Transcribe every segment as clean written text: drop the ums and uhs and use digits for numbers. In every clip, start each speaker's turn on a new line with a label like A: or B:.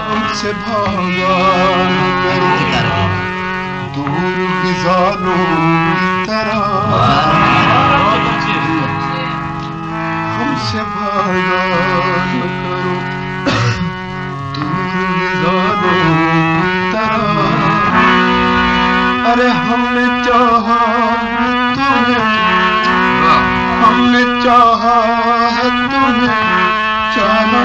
A: हमसे भगवान करो दूर विजानों की तरह, हमसे भगवान करो दूर विजानों की तरह। अरे हमने चाहा तुम्हें, हमने चाहा है तुम्हें चाहने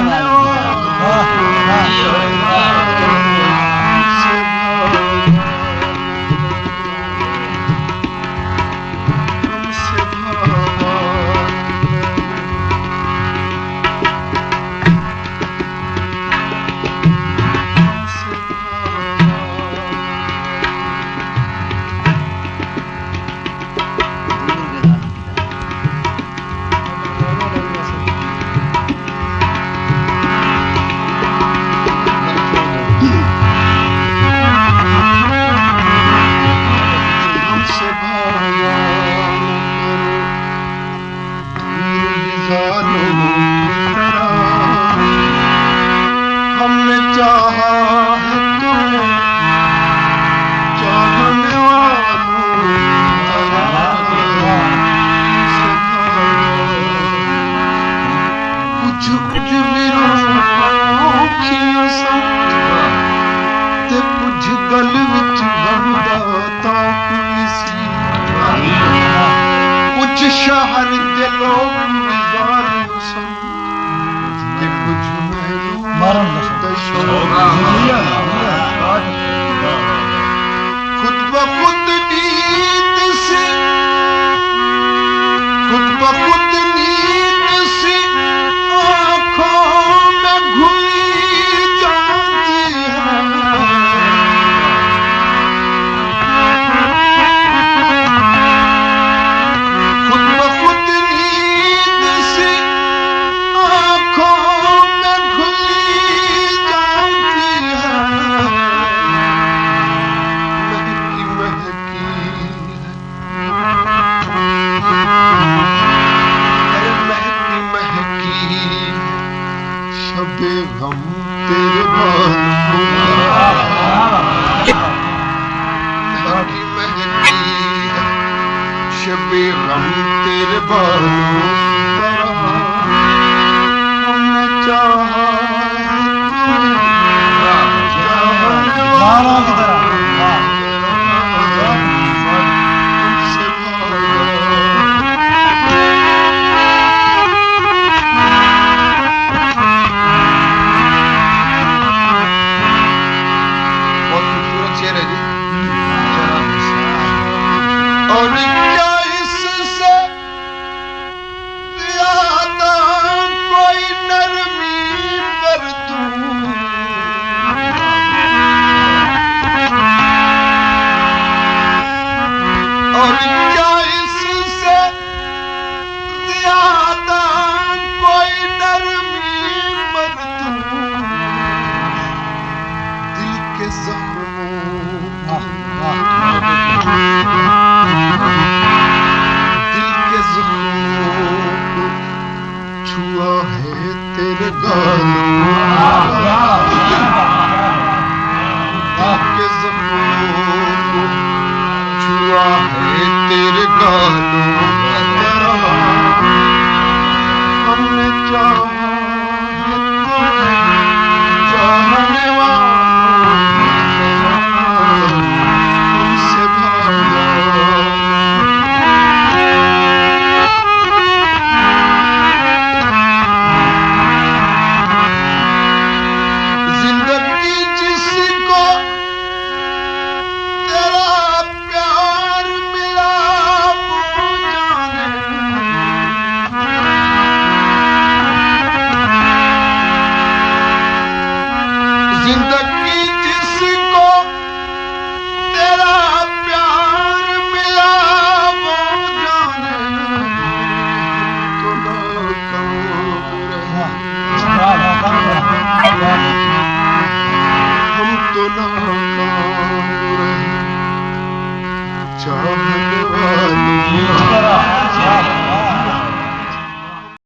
A: गल विच बंदा ताकुसी कुछ शहर दे लोग जान सन ते कुछ मरन खुद ब खुद नींद से, खुद ब खुद नींद से आँखों में घुली जाती है। हम तेरे महकी महकी शबे हम तेरे बालों हमने चाहा और क्या इससे ज्यादा कोई नरमी कर दूं, और क्या इससे ज्यादा कोई नरमी कर दूं। दिल के जख्मों छुआ है तेरे गालों के ज़ख्मों को, छुआ है तेरे गालों हमने चाहा है तुम्हें चाहने वालों तुमसे भागा। जिंदगी जिसको तेरा प्यार मिला वो जाने, तो हम तो नाकाम रहे।